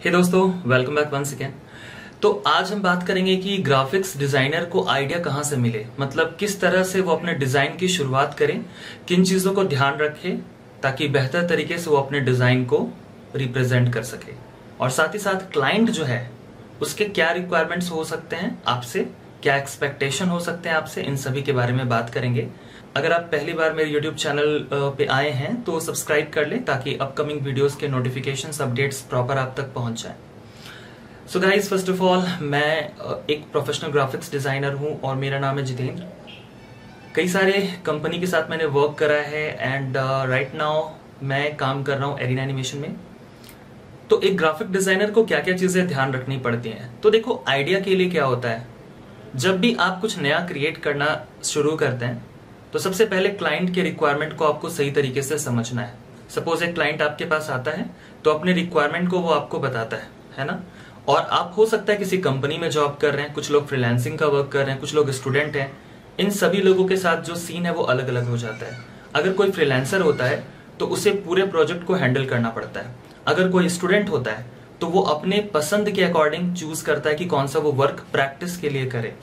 हे दोस्तों, welcome back once again. तो आज हम बात करेंगे कि ग्राफिक्स डिजाइनर को आइडिया कहाँ से मिले, मतलब किस तरह से वो अपने डिजाइन की शुरुआत करें, किन चीजों को ध्यान रखें ताकि बेहतर तरीके से वो अपने डिजाइन को रिप्रेजेंट कर सके, और साथ ही साथ क्लाइंट जो है उसके क्या रिक्वायरमेंट्स हो सकते हैं आपसे, क्या एक्सपेक्टेशन हो सकते हैं आपसे, इन सभी के बारे में बात करेंगे। अगर आप पहली बार मेरे YouTube चैनल पे आए हैं तो सब्सक्राइब कर लें ताकि अपकमिंग वीडियोस के नोटिफिकेशंस अपडेट्स प्रॉपर आप तक पहुंच जाएं। So guys, first of all मैं एक प्रोफेशनल ग्राफिक्स डिजाइनर हूं और मेरा नाम है जितेंद्र। कई सारे कंपनी के साथ मैंने वर्क करा है एंड राइट नाउ मैं काम कर रहा हूं एरिना एनिमेशन में। तो एक ग्राफिक डिजाइनर को क्या क्या चीजें ध्यान रखनी पड़ती हैं, तो देखो आइडिया के लिए क्या होता है, जब भी आप कुछ नया क्रिएट करना शुरू करते हैं तो सबसे पहले क्लाइंट के रिक्वायरमेंट को आपको सही तरीके से समझना है। सपोज एक क्लाइंट आपके पास आता है तो अपने रिक्वायरमेंट को वो आपको बताता है ना। और आप हो सकता है किसी कंपनी में जॉब कर रहे हैं, कुछ लोग फ्रीलांसिंग का वर्क कर रहे हैं, कुछ लोग स्टूडेंट हैं। इन सभी लोगों के साथ जो सीन है वो अलग अलग हो जाता है। अगर कोई फ्रीलांसर होता है तो उसे पूरे प्रोजेक्ट को हैंडल करना पड़ता है। अगर कोई स्टूडेंट होता है तो वो अपने पसंद के अकॉर्डिंग चूज करता है कि कौन सा वो वर्क प्रैक्टिस के लिए करे।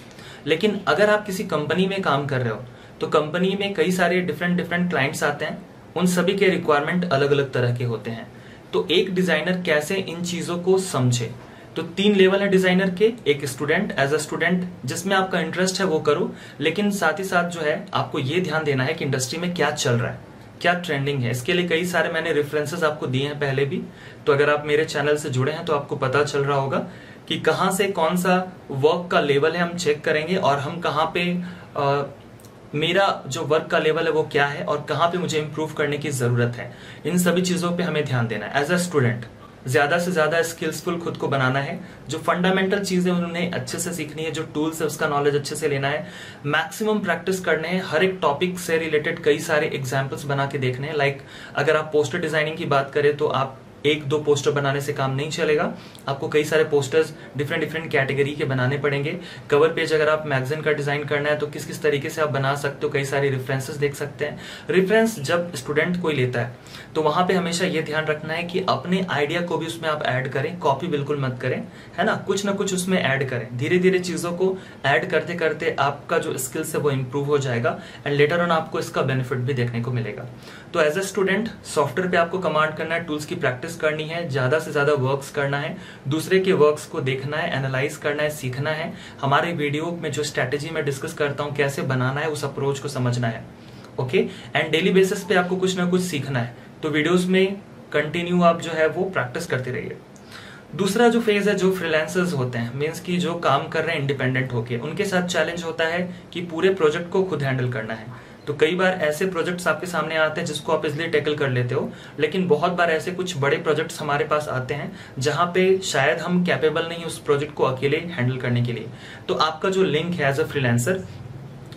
लेकिन अगर आप किसी कंपनी में काम कर रहे हो तो कंपनी में कई सारे डिफरेंट क्लाइंट्स आते हैं, उन सभी के रिक्वायरमेंट अलग अलग तरह के होते हैं। तो एक डिजाइनर कैसे इन चीजों को समझे, तो 3 लेवल है डिजाइनर के। एक स्टूडेंट, एज अ स्टूडेंट जिसमें आपका इंटरेस्ट है वो करो, लेकिन साथ ही साथ जो है आपको ये ध्यान देना है कि इंडस्ट्री में क्या चल रहा है, क्या ट्रेंडिंग है। इसके लिए कई सारे मैंने रेफरेंसेस आपको दिए हैं पहले भी, तो अगर आप मेरे चैनल से जुड़े हैं तो आपको पता चल रहा होगा कि कहाँ से कौन सा वर्क का लेवल है हम चेक करेंगे, और हम कहाँ पे मेरा जो वर्क का लेवल है वो क्या है और कहाँ पे मुझे इंप्रूव करने की जरूरत है। इन सभी चीजों पे हमें ध्यान देना है। एज अ स्टूडेंट ज्यादा से ज्यादा स्किल्सफुल खुद को बनाना है, जो फंडामेंटल चीजें उन्हें अच्छे से सीखनी है, जो टूल्स है उसका नॉलेज अच्छे से लेना है, मैक्सिमम प्रैक्टिस करने हैं, हर एक टॉपिक से रिलेटेड कई सारे एग्जाम्पल्स बना के देखने हैं। लाइक अगर आप पोस्टर डिजाइनिंग की बात करें तो आप 1-2 पोस्टर बनाने से काम नहीं चलेगा, आपको कई सारे पोस्टर्स डिफरेंट कैटेगरी के बनाने पड़ेंगे। कवर पेज अगर आप मैगजीन का डिजाइन करना है तो किस किस तरीके से आप बना सकते हो, कई सारे रेफरेंसेस देख सकते हैं। रेफरेंस जब स्टूडेंट कोई लेता है तो वहां पे हमेशा ये ध्यान रखना है कि अपने आइडिया को भी उसमें आप ऐड करें, कॉपी बिल्कुल मत करें, है ना। कुछ ना कुछ उसमें ऐड करें, धीरे धीरे चीजों को ऐड करते करते आपका जो स्किल्स है वो इंप्रूव हो जाएगा एंड लेटर ऑन आपको इसका बेनिफिट भी देखने को मिलेगा। तो एज ए स्टूडेंट सॉफ्टवेयर पे आपको कमांड करना है, टूल्स की प्रैक्टिस करनी है, ज्यादा से ज्यादा वर्क्स करना है, दूसरे के वर्क्स को देखना है, एनालाइज करना है, सीखना है। हमारे वीडियो में जो स्ट्रैटेजी मैं डिस्कस करता हूं कैसे बनाना है, उस अप्रोच को समझना है, ओके। एंड डेली बेसिस पे आपको कुछ ना कुछ सीखना है, तो वीडियोस में कंटिन्यू आप जो है वो प्रैक्टिस करते रहिए। दूसरा जो फेज है, जो फ्रीलांसर्स होते हैं, मीन्स की जो काम कर रहे हैं इंडिपेंडेंट होके, उनके साथ चैलेंज होता है कि पूरे प्रोजेक्ट को खुद हैंडल करना है। तो कई बार ऐसे प्रोजेक्ट्स आपके सामने आते हैं जिसको आप इजिली टैकल कर लेते हो, लेकिन बहुत बार ऐसे कुछ बड़े प्रोजेक्ट्स हमारे पास आते हैं जहां पे शायद हम कैपेबल नहीं उस प्रोजेक्ट को अकेले हैंडल करने के लिए। तो आपका जो लिंक है एज अ फ्रीलांसर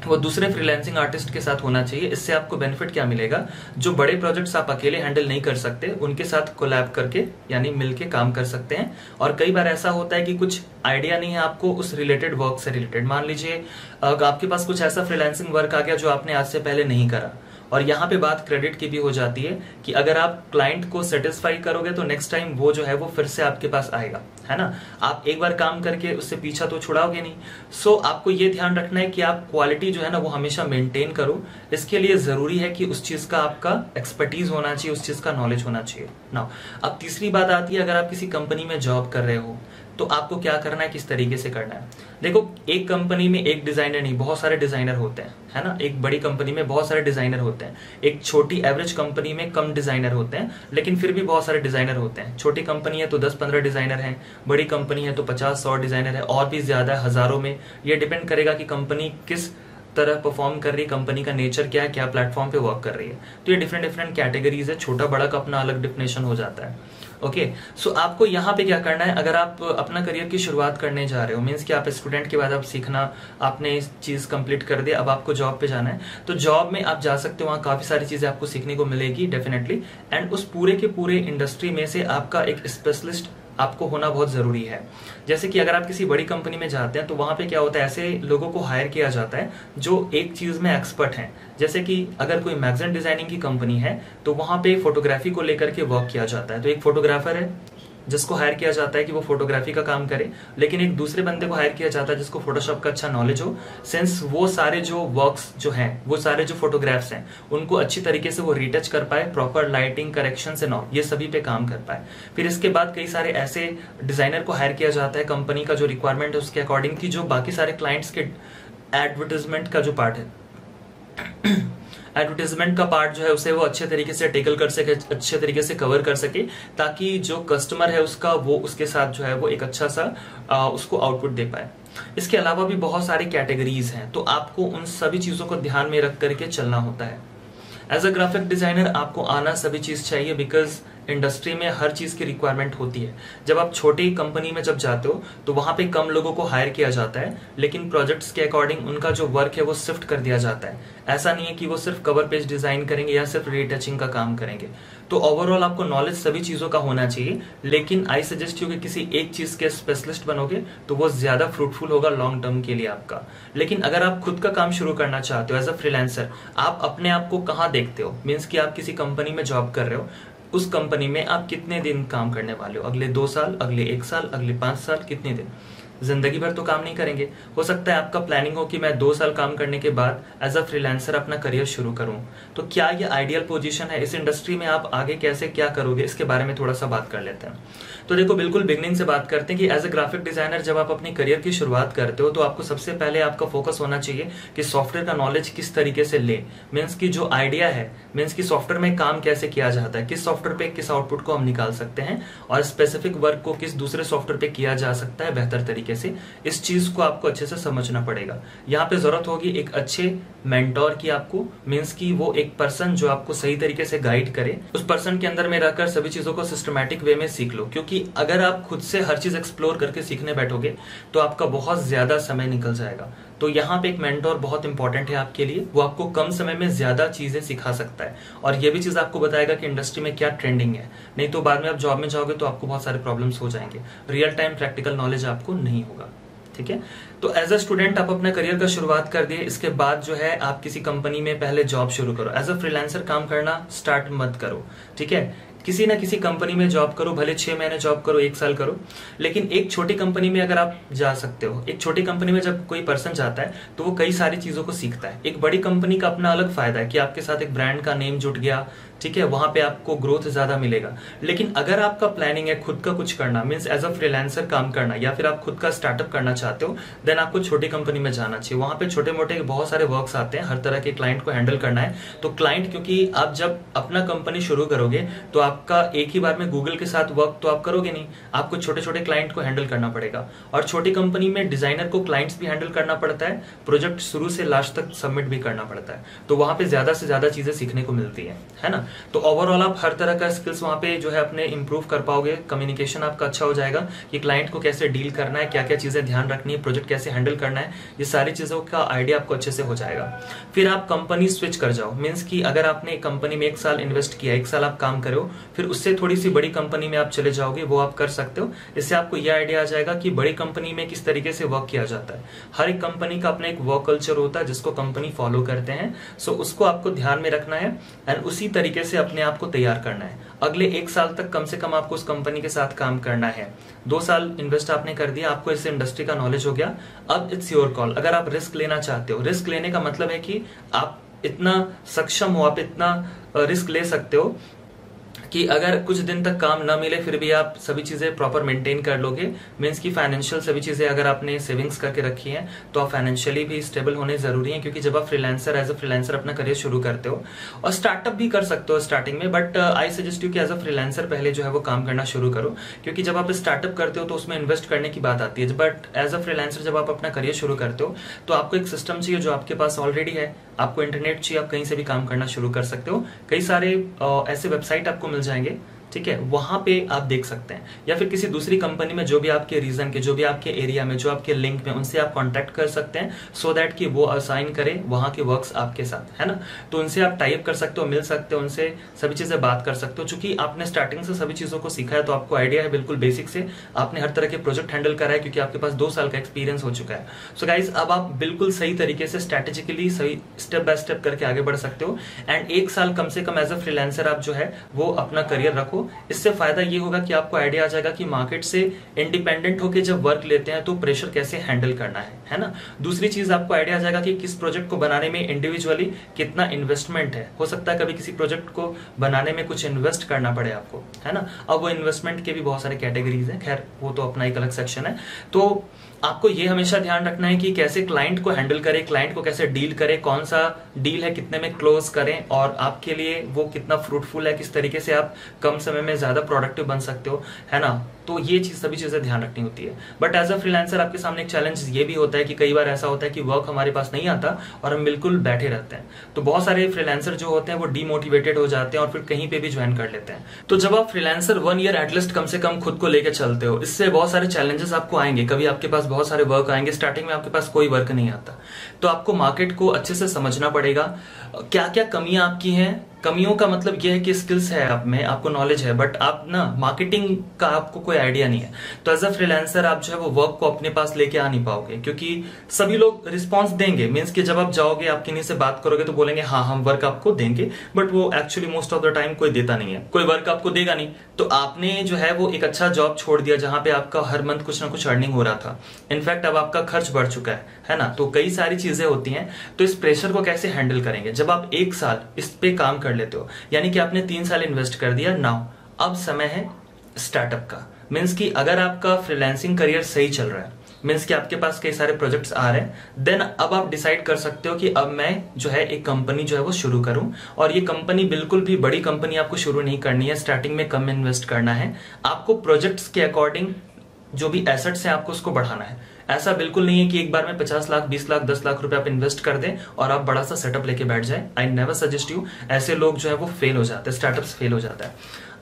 वो दूसरे फ्रीलांसिंग आर्टिस्ट के साथ होना चाहिए। इससे आपको बेनिफिट क्या मिलेगा, जो बड़े प्रोजेक्ट्स आप अकेले हैंडल नहीं कर सकते उनके साथ कोलैब करके यानी मिलके काम कर सकते हैं। और कई बार ऐसा होता है कि कुछ आइडिया नहीं है आपको उस रिलेटेड वर्क से रिलेटेड, मान लीजिए आपके पास कुछ ऐसा फ्रीलांसिंग वर्क आ गया जो आपने आज से पहले नहीं करा, और यहाँ पे बात क्रेडिट की भी हो जाती है कि अगर आप क्लाइंट को सेटिस्फाई करोगे तो नेक्स्ट टाइम वो जो है वो फिर से आपके पास आएगा, है ना। आप एक बार काम करके उससे पीछा तो छुड़ाओगे नहीं। सो आपको ये ध्यान रखना है कि आप क्वालिटी जो है ना वो हमेशा मेंटेन करो। इसके लिए जरूरी है कि उस चीज का आपका एक्सपर्टीज होना चाहिए, उस चीज का नॉलेज होना चाहिए ना। अब तीसरी बात आती है, अगर आप किसी कंपनी में जॉब कर रहे हो तो आपको क्या करना है, किस तरीके से करना है। देखो, एक कंपनी में एक डिजाइनर नहीं, बहुत सारे डिजाइनर होते हैं, है ना। एक बड़ी कंपनी में बहुत सारे डिजाइनर होते हैं, एक छोटी एवरेज कंपनी में कम डिजाइनर होते हैं, लेकिन फिर भी बहुत सारे डिजाइनर होते हैं। छोटी कंपनी है तो 10-15 डिजाइनर हैं, बड़ी कंपनी है तो 50-100 डिजाइनर है, और भी ज्यादा है, हजारों में। ये डिपेंड करेगा कि कंपनी किस तरह परफॉर्म कर रही है, कंपनी का नेचर क्या है, क्या प्लेटफॉर्म पे वर्क कर रही है। तो ये डिफरेंट कैटेगरीज है, छोटा बड़ा का अपना अलग डिफिनेशन हो जाता है, ओके। सो आपको यहाँ पे क्या करना है, अगर आप अपना करियर की शुरुआत करने जा रहे हो, मीन्स कि आप स्टूडेंट के बाद आप सीखना, आपने इस चीज कंप्लीट कर दिया, अब आपको जॉब पे जाना है, तो जॉब में आप जा सकते हो, वहाँ काफी सारी चीजें आपको सीखने को मिलेगी डेफिनेटली। एंड उस पूरे के पूरे इंडस्ट्री में से आपका एक स्पेशलिस्ट आपको होना बहुत जरूरी है। जैसे कि अगर आप किसी बड़ी कंपनी में जाते हैं तो वहां पे क्या होता है, ऐसे लोगों को हायर किया जाता है जो एक चीज में एक्सपर्ट हैं। जैसे कि अगर कोई मैगजीन डिजाइनिंग की कंपनी है तो वहां पे फोटोग्राफी को लेकर के वर्क किया जाता है। तो एक फोटोग्राफर है जिसको हायर किया जाता है कि वो फोटोग्राफी का काम करे, लेकिन एक दूसरे बंदे को हायर किया जाता है जिसको फोटोशॉप का अच्छा नॉलेज हो, सिंस वो सारे जो वर्क्स जो हैं, वो सारे जो फोटोग्राफ्स हैं, उनको अच्छी तरीके से वो रीटच कर पाए, प्रॉपर लाइटिंग, करेक्शन से नॉ ये सभी पे काम कर पाए। फिर इसके बाद कई सारे ऐसे डिजाइनर को हायर किया जाता है कंपनी का जो रिक्वायरमेंट है उसके अकॉर्डिंग की, जो बाकी सारे क्लाइंट्स के एडवर्टाइजमेंट का जो पार्ट है एडवर्टाइजमेंट का पार्ट जो है उसे वो अच्छे तरीके से टेकल कर सके, अच्छे तरीके से कवर कर सके, ताकि जो कस्टमर है उसका वो उसके साथ जो है वो एक अच्छा सा उसको आउटपुट दे पाए। इसके अलावा भी बहुत सारी कैटेगरीज हैं, तो आपको उन सभी चीजों को ध्यान में रख करके चलना होता है। एज अ ग्राफिक डिजाइनर आपको आना सभी चीज चाहिए, बिकॉज इंडस्ट्री में हर चीज की रिक्वायरमेंट होती है। जब आप छोटी कंपनी में जब जाते हो तो वहां पे कम लोगों को हायर किया जाता है, लेकिन प्रोजेक्ट्स के अकॉर्डिंग उनका जो वर्क है वो शिफ्ट कर दिया जाता है। ऐसा नहीं है कि वो सिर्फ कवर पेज डिजाइन करेंगे या सिर्फ रीटचिंग का काम करेंगे। तो ओवरऑल आपको नॉलेज सभी चीजों का होना चाहिए, लेकिन आई सजेस्ट यू कि किसी एक चीज के स्पेशलिस्ट बनोगे तो वो ज्यादा फ्रूटफुल होगा लॉन्ग टर्म के लिए आपका। लेकिन अगर आप खुद का काम शुरू करना चाहते हो एज अ फ्रीलांसर, आप अपने आप को कहाँ देखते हो, मीन्स कि आप किसी कंपनी में जॉब कर रहे हो, उस कंपनी में आप कितने दिन काम करने वाले हो, अगले 2 साल, अगले 1 साल, अगले 5 साल, कितने दिन? जिंदगी भर तो काम नहीं करेंगे। हो सकता है आपका प्लानिंग हो कि मैं 2 साल काम करने के बाद एज अ फ्रीलांसर अपना करियर शुरू करूं। तो क्या ये आइडियल पोजीशन है? इस इंडस्ट्री में आप आगे कैसे क्या करोगे, इसके बारे में थोड़ा सा बात कर लेते हैं। तो देखो, बिल्कुल बिगनिंग से बात करते हैं कि एज अ ग्राफिक डिजाइनर जब आप अपनी करियर की शुरुआत करते हो तो आपको सबसे पहले आपका फोकस होना चाहिए कि सॉफ्टवेयर का नॉलेज किस तरीके से ले, मीन्स की जो आइडिया है, मीन्स की सॉफ्टवेयर में काम कैसे किया जाता है, किस सॉफ्टवेयर पे किस आउटपुट को हम निकाल सकते हैं, और स्पेसिफिक वर्क को किस दूसरे सॉफ्टवेयर पे किया जा सकता है बेहतर तरीके से। इस चीज को आपको अच्छे से समझना पड़ेगा। यहाँ पे जरूरत होगी एक अच्छे मेंटोर की आपको, मीन्स की वो एक पर्सन जो आपको सही तरीके से गाइड करे। उस पर्सन के अंदर में रहकर सभी चीजों को सिस्टमैटिक वे में सीख लो, क्योंकि अगर आप खुद से हर चीज एक्सप्लोर करके सीखने बैठोगे तो आपका बहुत ज्यादा समय निकल जाएगा। तो यहाँ पे एक मेंटोर बहुत इंपॉर्टेंट है आपके लिए, वो आपको कम समय में ज्यादा चीजें सिखा सकता है और ये भी चीज आपको बताएगा कि इंडस्ट्री में क्या ट्रेंडिंग है। नहीं तो बाद में आप जॉब में जाओगे तो आपको बहुत सारे प्रॉब्लम्स हो जाएंगे, रियल टाइम प्रैक्टिकल नॉलेज आपको नहीं होगा। ठीक है, तो एज अ स्टूडेंट आप अपना करियर का शुरुआत कर दिए, इसके बाद जो है आप किसी कंपनी में पहले जॉब शुरू करो। एज अ फ्रीलांसर काम करना स्टार्ट मत करो, ठीक है। किसी ना किसी कंपनी में जॉब करो, भले 6 महीने जॉब करो, 1 साल करो, लेकिन एक छोटी कंपनी में अगर आप जा सकते हो, एक छोटी कंपनी में जब कोई पर्सन जाता है तो वो कई सारी चीजों को सीखता है। एक बड़ी कंपनी का अपना अलग फायदा है कि आपके साथ एक ब्रांड का नेम जुट गया, ठीक है, वहां पे आपको ग्रोथ ज्यादा मिलेगा। लेकिन अगर आपका प्लानिंग है खुद का कुछ करना, मीन्स एज अ फ्रीलांसर काम करना, या फिर आप खुद का स्टार्टअप करना चाहते हो, देन आपको छोटी कंपनी में जाना चाहिए। वहां पे छोटे मोटे बहुत सारे वर्क्स आते हैं, हर तरह के क्लाइंट को हैंडल करना है। तो क्लाइंट, क्योंकि आप जब अपना कंपनी शुरू करोगे तो आपका एक ही बार में गूगल के साथ वर्क तो आप करोगे नहीं, आपको छोटे छोटे क्लाइंट को हैंडल करना पड़ेगा। और छोटी कंपनी में डिजाइनर को क्लाइंट्स भी हैंडल करना पड़ता है, प्रोजेक्ट शुरू से लास्ट तक सबमिट भी करना पड़ता है। तो वहां पे ज्यादा से ज्यादा चीजें सीखने को मिलती है ना। तो ओवरऑल आप हर तरह का स्किल्स वहां पे जो है अपने इंप्रूव कर पाओगे। कम्युनिकेशन आपका अच्छा हो जाएगा कि क्लाइंट को कैसे डील करना है, क्या क्या चीजें ध्यान रखनी है, प्रोजेक्ट कैसे हैंडल करना है, ये सारी चीजों का आइडिया आपको अच्छे से हो जाएगा। फिर आप कंपनी स्विच कर जाओ, मीन्स की अगर आपने कंपनी में 1 साल इन्वेस्ट किया, 1 साल आप काम करो, फिर उससे थोड़ी सी बड़ी कंपनी में आप चले जाओगे, वो आप कर सकते हो। इससे आपको यह आइडिया आ जाएगा कि बड़ी कंपनी में किस तरीके से वर्क किया जाता है। हर एक कंपनी का अपना एक वर्क कल्चर होता है जिसको कंपनी फॉलो करते हैं, सो उसको आपको ध्यान में रखना है एंड उसी तरीके से अपने आप को तैयार करना है। अगले 1 साल तक कम से कम आपको उस कंपनी के साथ काम करना है। 2 साल इन्वेस्ट आपने कर दिया, आपको इस इंडस्ट्री का नॉलेज हो गया, अब इट्स योर कॉल। अगर आप रिस्क लेना चाहते हो, रिस्क लेने का मतलब है कि आप इतना सक्षम हो, आप इतना रिस्क ले सकते हो कि अगर कुछ दिन तक काम ना मिले फिर भी आप सभी चीजें प्रॉपर मेंटेन कर लोगे। मीन्स की फाइनेंशियल सभी चीजें अगर आपने सेविंग्स करके रखी हैं तो आप फाइनेंशियली भी स्टेबल होने जरूरी है, क्योंकि जब आप फ्रीलांसर एज अ फ्रीलांसर अपना करियर शुरू करते हो, और स्टार्टअप भी कर सकते हो स्टार्टिंग में, बट आई सजेस्ट यू कि एज अ फ्रीलांसर पहले जो है वो काम करना शुरू करो, क्योंकि जब आप स्टार्टअप करते हो तो उसमें इन्वेस्ट करने की बात आती है। बट एज अ फ्रीलांसर जब आप अपना करियर शुरू करते हो तो आपको एक सिस्टम चाहिए जो आपके पास ऑलरेडी है, आपको इंटरनेट चाहिए, आप कहीं से भी काम करना शुरू कर सकते हो। कई सारे ऐसे वेबसाइट आपको मिल जाएंगे, ठीक है, वहां पे आप देख सकते हैं, या फिर किसी दूसरी कंपनी में जो भी आपके रीजन के, जो भी आपके एरिया में, जो आपके लिंक में, उनसे आप कांटेक्ट कर सकते हैं, सो दैट कि वो असाइन करें वहां के वर्क्स आपके साथ, है ना। तो उनसे आप टाइप कर सकते हो, मिल सकते हो, उनसे सभी चीजें बात कर सकते हो। चूंकि आपने स्टार्टिंग से सभी चीजों को सीखा है तो आपको आइडिया है बिल्कुल बेसिक से, आपने हर तरह के प्रोजेक्ट हैंडल करा है क्योंकि आपके पास 2 साल का एक्सपीरियंस हो चुका है। सो गाइज, अब आप बिल्कुल सही तरीके से स्ट्रेटेजिकली सही स्टेप बाय स्टेप करके आगे बढ़ सकते हो। एंड 1 साल कम से कम एज अ फ्रीलांसर आप जो है वो अपना करियर रखो, हो, इससे फायदा ये होगा कि आपको आइडिया आ जाएगा कि मार्केट से इंडिपेंडेंट होकर जब वर्क लेते हैं तो प्रेशर कैसे हैंडल करना है ना। दूसरी चीज आपको आइडिया आ जाएगा कि किस प्रोजेक्ट को बनाने में इंडिविजुअली कितना इन्वेस्टमेंट है। हो सकता है कभी किसी प्रोजेक्ट को बनाने में कुछ इन्वेस्ट करना पड़े आपको, है ना। अब वो इन्वेस्टमेंट के भी बहुत सारे कैटेगरीज हैं, खैर वो तो अपना एक अलग सेक्शन है। तो आपको ये हमेशा ध्यान रखना है कि कैसे क्लाइंट को हैंडल करें, क्लाइंट को कैसे डील करें, कौन सा डील है कितने में क्लोज करें और आपके लिए वो कितना फ्रूटफुल है, किस तरीके से आप कम समय में ज्यादा प्रोडक्टिव बन सकते हो, है ना। तो ये चीज सभी चीजें ध्यान रखनी होती है। बट एज अ फ्रीलांसर आपके सामने एक चैलेंज ये भी होता है कि कई बार ऐसा होता है कि वर्क हमारे पास नहीं आता और हम बिल्कुल बैठे रहते हैं। तो बहुत सारे फ्रीलांसर जो होते हैं वो डीमोटिवेटेड हो जाते हैं और फिर कहीं पे भी ज्वाइन कर लेते हैं। तो जब आप फ्रीलांसर 1 ईयर एटलीस्ट कम से कम खुद को लेकर चलते हो, इससे बहुत सारे चैलेंजेस आपको आएंगे। कभी आपके पास बहुत सारे वर्क आएंगे, स्टार्टिंग में आपके पास कोई वर्क नहीं आता, तो आपको मार्केट को अच्छे से समझना पड़ेगा, क्या क्या कमियां आपकी हैं। कमियों का मतलब यह है कि स्किल्स है आप में, आपको नॉलेज है, बट आप ना मार्केटिंग का आपको कोई आइडिया नहीं है। तो एज अ फ्रीलांसर आप जो है वो वर्क को अपने पास लेके आ नहीं पाओगे, क्योंकि सभी लोग रिस्पांस देंगे। मींस कि जब आप जाओगे, आप किन्हीं से बात करोगे तो बोलेंगे हाँ हम वर्क आपको देंगे, बट वो actually most of the time कोई देता नहीं है, कोई वर्क आपको देगा नहीं। तो आपने जो है वो एक अच्छा जॉब छोड़ दिया जहां पे आपका हर मंथ कुछ ना कुछ अर्निंग हो रहा था। इनफैक्ट अब आपका खर्च बढ़ चुका है ना। तो कई सारी चीजें होती हैं। तो इस प्रेशर को कैसे हैंडल करेंगे? जब आप 1 साल इस पे काम कर लेते हो, यानी कि आपने 3 साल इन्वेस्ट कर दिया, नाउ अब समय है स्टार्टअप का। मीन्स कि अगर आपका फ्रीलांसिंग करियर सही चल रहा है, मीन्स कि आपके पास कई सारे प्रोजेक्ट्स आ रहे हैं, देन अब आप डिसाइड कर सकते हो कि अब मैं जो है एक कंपनी जो है वो शुरू करूं। और ये कंपनी बिल्कुल भी बड़ी कंपनी आपको शुरू नहीं करनी है, स्टार्टिंग में कम इन्वेस्ट करना है। आपको प्रोजेक्ट्स के अकॉर्डिंग जो भी एसेट्स हैं आपको उसको बढ़ाना है। ऐसा बिल्कुल नहीं है कि एक बार में 50 लाख 20 लाख 10 लाख रुपए आप इन्वेस्ट कर दें और आप बड़ा सा सेटअप लेके बैठ जाए। I never suggest you. ऐसे लोग जो है वो फेल हो जाते हैं, स्टार्टअप्स फेल हो जाता है।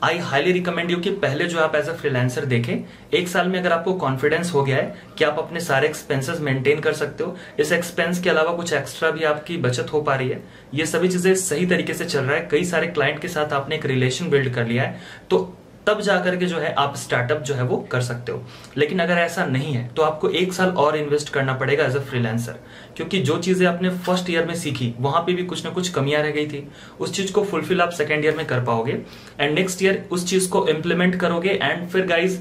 आई हाईली रिकमेंड यू कि पहले जो आप एज अ फ्रीलांसर देखें, 1 साल में अगर आपको कॉन्फिडेंस हो गया है कि आप अपने सारे एक्सपेंसेस मेंटेन कर सकते हो, इस एक्सपेंस के अलावा कुछ एक्स्ट्रा भी आपकी बचत हो पा रही है, ये सभी चीजें सही तरीके से चल रहा है, कई सारे क्लाइंट के साथ आपने एक रिलेशन बिल्ड कर लिया है, तो तब जाकर के जो है आप स्टार्टअप जो है वो कर सकते हो। लेकिन अगर ऐसा नहीं है तो आपको 1 साल और इन्वेस्ट करना पड़ेगा एज अ फ्रीलांसर, क्योंकि जो चीजें आपने फर्स्ट ईयर में सीखी वहां पे भी कुछ ना कुछ कमियां रह गई थी। उस चीज को फुलफिल आप सेकेंड ईयर में कर पाओगे एंड नेक्स्ट ईयर उस चीज को इम्प्लीमेंट करोगे एंड फिर गाइज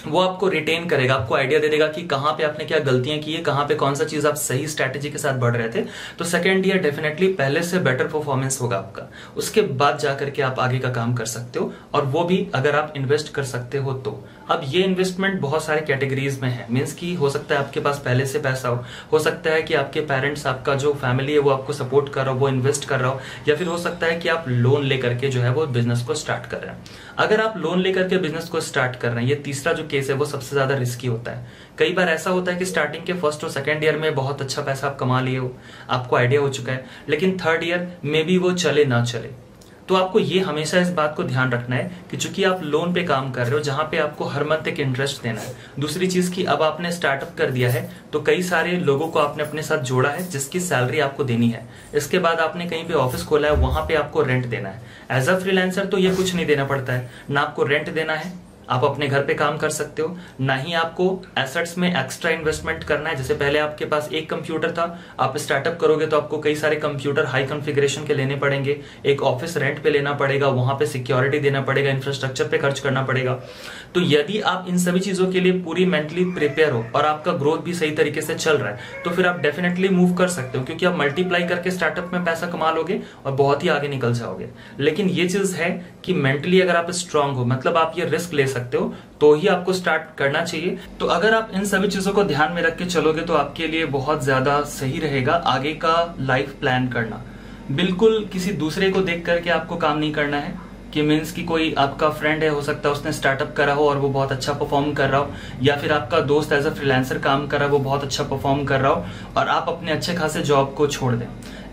वो आपको रिटेन करेगा, आपको आइडिया दे देगा कि कहां पे आपने क्या गलतियां की है, कहां पे कौन सा चीज आप सही स्ट्रैटेजी के साथ बढ़ रहे थे। तो सेकंड ईयर डेफिनेटली पहले से बेटर परफॉर्मेंस होगा आपका, उसके बाद जाकर के आप आगे का काम कर सकते हो, और वो भी अगर आप इन्वेस्ट कर सकते हो तो। अब ये इन्वेस्टमेंट बहुत सारे कैटेगरीज में है, मीन्स की हो सकता है आपके पास पहले से पैसा हो सकता है कि आपके पेरेंट्स, आपका जो फैमिली है वो आपको सपोर्ट कर रहा हो, वो इन्वेस्ट कर रहा हो, या फिर हो सकता है कि आप लोन लेकर के जो है वो बिजनेस को स्टार्ट कर रहे हैं। अगर आप लोन लेकर के बिजनेस को स्टार्ट कर रहे हैं, ये तीसरा जो केस है वो सबसे ज्यादा रिस्की होता है। कई बार ऐसा होता है कि स्टार्टिंग के फर्स्ट और सेकंड ईयर में बहुत अच्छा पैसा आप कमा लिए हो, आपको आइडिया हो चुका है, लेकिन थर्ड ईयर में भी वो चले ना चले। तो आपको ये हमेशा इस बात को ध्यान रखना है कि चूंकि आप लोन पे काम कर रहे हो जहां पे आपको हर मंथ एक इंटरेस्ट देना है। दूसरी चीज की अब आपने स्टार्टअप कर दिया है तो कई सारे लोगों को आपने अपने साथ जोड़ा है जिसकी सैलरी आपको देनी है। इसके बाद आपने कहीं पे ऑफिस खोला है, वहां पे आपको रेंट देना है। एज अ फ्रीलांसर तो ये कुछ नहीं देना पड़ता है, ना आपको रेंट देना है, आप अपने घर पे काम कर सकते हो, ना ही आपको एसेट्स में एक्स्ट्रा इन्वेस्टमेंट करना है। जैसे पहले आपके पास एक कंप्यूटर था, आप स्टार्टअप करोगे तो आपको कई सारे कंप्यूटर हाई कॉन्फ़िगरेशन के लेने पड़ेंगे, एक ऑफिस रेंट पे लेना पड़ेगा, वहां पे सिक्योरिटी देना पड़ेगा, इंफ्रास्ट्रक्चर पे खर्च करना पड़ेगा। तो यदि आप इन सभी चीजों के लिए पूरी मेंटली प्रिपेयर हो और आपका ग्रोथ भी सही तरीके से चल रहा है तो फिर आप डेफिनेटली मूव कर सकते हो, क्योंकि आप मल्टीप्लाई करके स्टार्टअप में पैसा कमा लोगे और बहुत ही आगे निकल जाओगे। लेकिन ये चीज है कि मेंटली अगर आप स्ट्रांग हो, मतलब आप ये रिस्क ले सकते हो, तो ही आपको स्टार्ट करना चाहिए। तो अगर आप इन सभी चीजों को ध्यान में रख के चलोगे तो आपके लिए बहुत ज्यादा सही रहेगा आगे का लाइफ प्लान करना। बिल्कुल किसी दूसरे को देख करके आपको काम नहीं करना है कि मीन्स कि कोई आपका फ्रेंड है, हो सकता है उसने स्टार्टअप करा हो और वो बहुत अच्छा परफॉर्म कर रहा हो, या फिर आपका दोस्त एज अ फ्रीलांसर काम कर रहा है, वो बहुत अच्छा परफॉर्म कर रहा हो और आप अपने अच्छे खासे जॉब को छोड़ दें।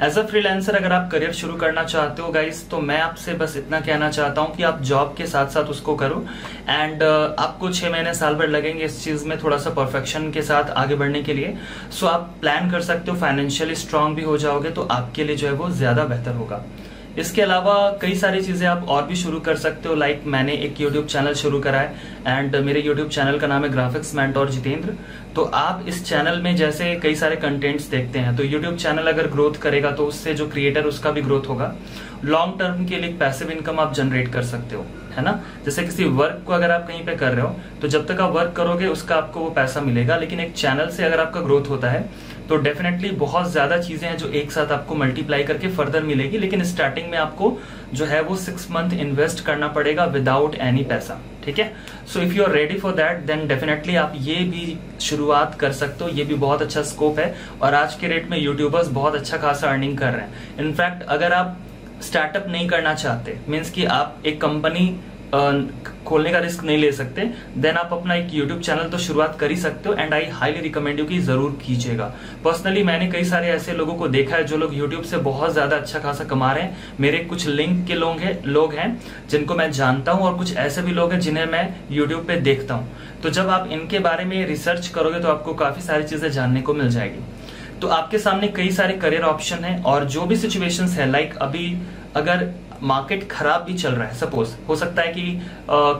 एज अ फ्रीलांसर अगर आप करियर शुरू करना चाहते हो गाइस, तो मैं आपसे बस इतना कहना चाहता हूं कि आप जॉब के साथ साथ उसको करो एंड आपको 6 महीने साल भर लगेंगे इस चीज में थोड़ा सा परफेक्शन के साथ आगे बढ़ने के लिए। सो आप प्लान कर सकते हो, फाइनेंशियली स्ट्रांग भी हो जाओगे तो आपके लिए जो है वो ज्यादा बेहतर होगा। इसके अलावा कई सारी चीजें आप और भी शुरू कर सकते हो, लाइक मैंने एक यूट्यूब चैनल शुरू करा है एंड मेरे यूट्यूब चैनल का नाम है ग्राफिक्स मेंटोर जितेंद्र। तो आप इस चैनल में जैसे कई सारे कंटेंट्स देखते हैं, तो यूट्यूब चैनल अगर ग्रोथ करेगा तो उससे जो क्रिएटर उसका भी ग्रोथ होगा, लॉन्ग टर्म के लिए पैसिव इनकम आप जनरेट कर सकते हो, है ना। जैसे किसी वर्क को अगर आप कहीं पे कर रहे हो तो जब तक आप वर्क करोगे उसका आपको वो पैसा मिलेगा, लेकिन एक चैनल से अगर आपका ग्रोथ होता है तो डेफिनेटली बहुत ज्यादा चीजें हैं जो एक साथ आपको मल्टीप्लाई करके फर्दर मिलेगी, लेकिन स्टार्टिंग में आपको जो है वो 6 मंथ इन्वेस्ट करना पड़ेगा विदाउट एनी पैसा, ठीक है। So if you are ready for that then definitely आप ये भी शुरुआत कर सकते हो, ये भी बहुत अच्छा स्कोप है और आज के रेट में यूट्यूबर्स बहुत अच्छा खासा अर्निंग कर रहे हैं। इनफैक्ट अगर आप स्टार्टअप नहीं करना चाहते, मीन्स कि आप एक कंपनी खोलने का रिस्क नहीं ले सकते, देन आप अपना एक यूट्यूब चैनल तो शुरुआत कर ही सकते हो and I highly recommend you कि जरूर कीजिएगा। पर्सनली मैंने कई सारे ऐसे लोगों को देखा है जो लोग यूट्यूब से बहुत ज्यादा अच्छा खासा कमा रहे हैं। मेरे कुछ लिंक के लोग हैं जिनको मैं जानता हूं और कुछ ऐसे भी लोग हैं जिन्हें मैं यूट्यूब पे देखता हूं। तो जब आप इनके बारे में रिसर्च करोगे तो आपको काफी सारी चीजें जानने को मिल जाएगी। तो आपके सामने कई सारे करियर ऑप्शन है और जो भी सिचुएशंस है, लाइक अभी अगर मार्केट खराब भी चल रहा है, सपोज हो सकता है कि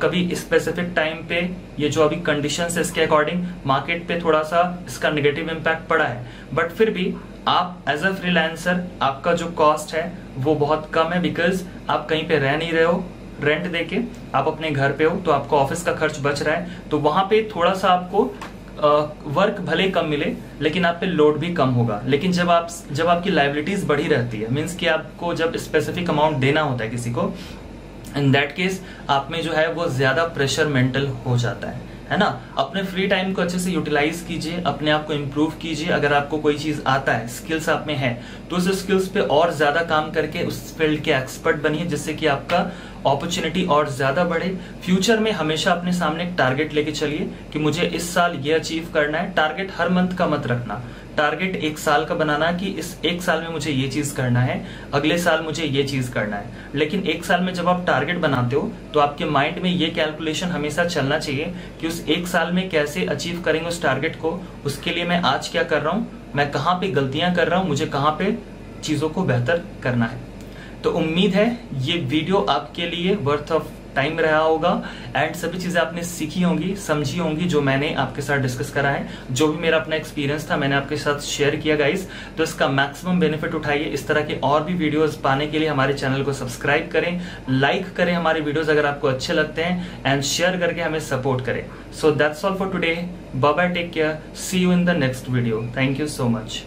कभी स्पेसिफिक टाइम पे ये जो अभी कंडीशंस है इसके अकॉर्डिंग मार्केट पे थोड़ा सा इसका नेगेटिव इम्पैक्ट पड़ा है, बट फिर भी आप एज अ फ्रीलांसर आपका जो कॉस्ट है वो बहुत कम है, बिकॉज आप कहीं पे रह नहीं रहे हो, रेंट देके आप अपने घर पे हो, तो आपको ऑफिस का खर्च बच रहा है, तो वहां पे थोड़ा सा आपको वर्क भले कम मिले लेकिन आप पे लोड भी कम होगा। लेकिन जब आपकी लाइबिलिटीज बढ़ी रहती है, मीन्स कि आपको जब स्पेसिफिक अमाउंट देना होता है किसी को, इन दैट केस आप में जो है वो ज्यादा प्रेशर मेंटल हो जाता है ना। अपने फ्री टाइम को अच्छे से यूटिलाइज कीजिए, अपने आप को इम्प्रूव कीजिए। अगर आपको कोई चीज आता है, स्किल्स आप में है, तो उस स्किल्स पे और ज्यादा काम करके उस फील्ड के एक्सपर्ट बनिए, जिससे कि आपका अपॉर्चुनिटी और ज्यादा बढ़े। फ्यूचर में हमेशा अपने सामने एक टारगेट लेके चलिए कि मुझे इस साल ये अचीव करना है। टारगेट हर मंथ का मत रखना, टारगेट 1 साल का बनाना कि इस 1 साल में मुझे ये चीज करना है, अगले साल मुझे ये चीज करना है। लेकिन 1 साल में जब आप टारगेट बनाते हो तो आपके माइंड में ये कैलकुलेशन हमेशा चलना चाहिए कि उस 1 साल में कैसे अचीव करेंगे उस टारगेट को, उसके लिए मैं आज क्या कर रहा हूं, मैं कहां पे गलतियां कर रहा हूं, मुझे कहां पे चीजों को बेहतर करना है। तो उम्मीद है ये वीडियो आपके लिए वर्थ ऑफ टाइम रहा होगा एंड सभी चीजें आपने सीखी होंगी, समझी होंगी जो मैंने आपके साथ डिस्कस करा है। जो भी मेरा अपना एक्सपीरियंस था मैंने आपके साथ शेयर किया गाइस, तो इसका मैक्सिमम बेनिफिट उठाइए। इस तरह के और भी वीडियोस पाने के लिए हमारे चैनल को सब्सक्राइब करें, लाइक करें हमारे वीडियोस अगर आपको अच्छे लगते हैं एंड शेयर करके हमें सपोर्ट करें। So that's all for today, bye bye, take care, see you in the next video. Thank you so much.